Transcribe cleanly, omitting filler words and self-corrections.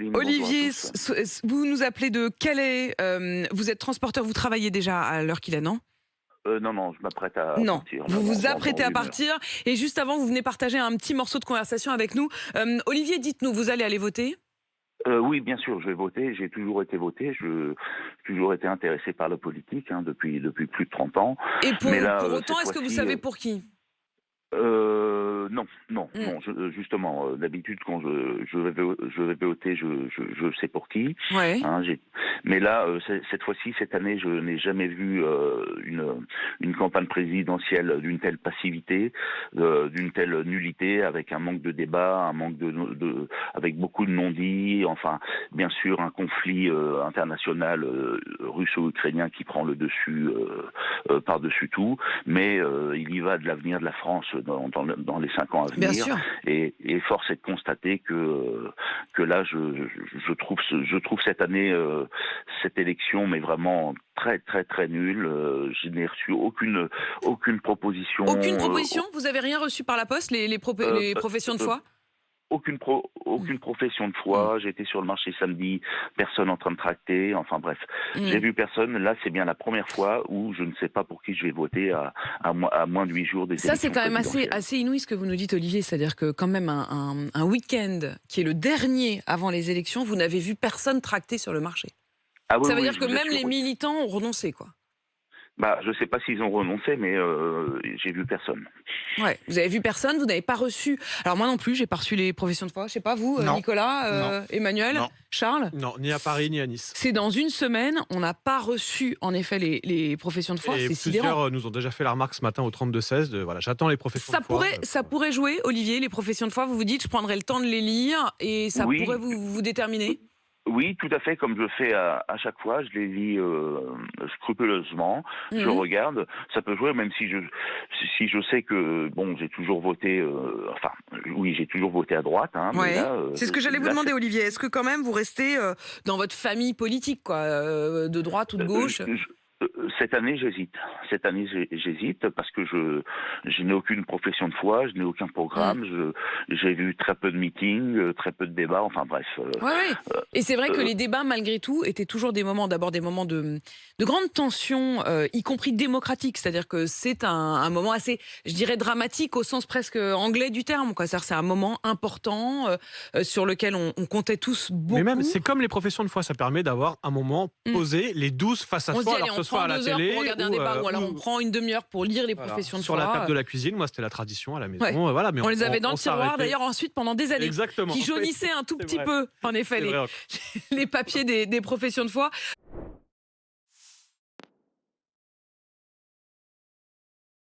Pauline. Olivier, Bonjour à tous. vous nous appelez de Calais. Vous êtes transporteur, vous travaillez déjà à l'heure qu'il est, non? Non, non, je m'apprête à Non, partir là, vous vous dans apprêtez à 1 heure. partir. Et juste avant, vous venez partager un petit morceau de conversation avec nous. Olivier, dites-nous, vous allez aller voter? Oui, bien sûr, je vais voter. J'ai toujours été voté. J'ai toujours été intéressé par la politique depuis plus de 30 ans. Et Mais là, pour autant, cette est-ce que vous fois-ci, savez pour qui? non, non, Hmm. non. Justement, d'habitude, quand je vais voter, je sais pour qui. Ouais. Hein, mais là, cette fois-ci, cette année, je n'ai jamais vu une campagne présidentielle d'une telle passivité, d'une telle nullité, avec un manque de débat, un manque avec beaucoup de non-dits. Enfin, bien sûr, un conflit international russo-ukrainien qui prend le dessus par-dessus tout. Mais il y va de l'avenir de la France dans les 5 ans à Bien venir, sûr. et force est de constater que là, je trouve cette année, cette élection, mais vraiment très très très nulle. Je n'ai reçu aucune proposition. Aucune proposition? Vous avez rien reçu par la poste, Euh, les professions de euh, foi? Hmm. aucune profession de Hmm. foi. J'étais sur le marché samedi, personne en train de tracter. Enfin bref, j'ai Hmm. vu personne. Là, c'est bien la première fois où je ne sais pas pour qui je vais voter à moins de 8 jours des Ça, c'est élections quand même présidentielles. assez inouï ce que vous nous dites, Olivier. C'est-à-dire que quand même un week-end qui est le dernier avant les élections, vous n'avez vu personne tracter sur le marché. Ah oui, Ça veut oui, dire je que vous même assure, les oui. militants ont renoncé, quoi. Bah, je sais pas s'ils ont renoncé, mais j'ai vu personne. Ouais, vous avez vu personne, vous n'avez pas reçu. Alors moi non plus, j'ai pas reçu les professions de foi. Je sais pas vous, Non, Nicolas, non, Emmanuel, non, Charles. non, ni à Paris ni à Nice. C'est dans une semaine, on n'a pas reçu en effet les professions de foi. Et C'est sidérant. plusieurs nous ont déjà fait la remarque ce matin au 32-16 de voilà, j'attends les professions de foi. Ça pourrait jouer, Olivier, les professions de foi. Vous vous dites, je prendrai le temps de les lire et ça pourrait Oui, vous déterminer. oui, tout à fait, comme je fais à chaque fois, je les lis scrupuleusement, je Mhm. regarde, ça peut jouer, même si je sais que, bon, j'ai toujours voté, enfin, oui, j'ai toujours voté à droite, hein, mais Ouais. là, C'est ce que j'allais vous là, demander, Olivier. Est-ce que quand même vous restez dans votre famille politique, quoi, de droite ou de Euh, gauche? je- je- Cette année, j'hésite. Cette année, j'hésite parce que je n'ai aucune profession de foi, je n'ai aucun Mm. programme, j'ai vu très peu de meetings, très peu de débats, enfin bref. Ouais, ouais. Et c'est vrai que Euh, les débats, malgré tout, étaient toujours d'abord des moments de grande tension, y compris démocratique. C'est-à-dire que c'est un moment assez, je dirais, dramatique au sens presque anglais du terme, quoi. C'est-à-dire que c'est un moment important sur lequel on comptait tous Mais même, beaucoup. c'est comme les professions de foi, ça permet d'avoir un moment Mm. posé, les 12 face à On se dit, soi, allez, alors que on ce soit prend à la 2 heures télé pour regarder un débat, ou alors on prend une demi-heure pour lire les voilà, professions de sur la table foi. de la cuisine. Moi, c'était la tradition à la maison. Ouais. Voilà, mais On les avait dans on le tiroir, s'arrêtait. d'ailleurs, ensuite, pendant des années. Exactement. Qui jaunissaient un tout C'est petit vrai. peu, en effet, C'est vrai. les papiers des professions de foi.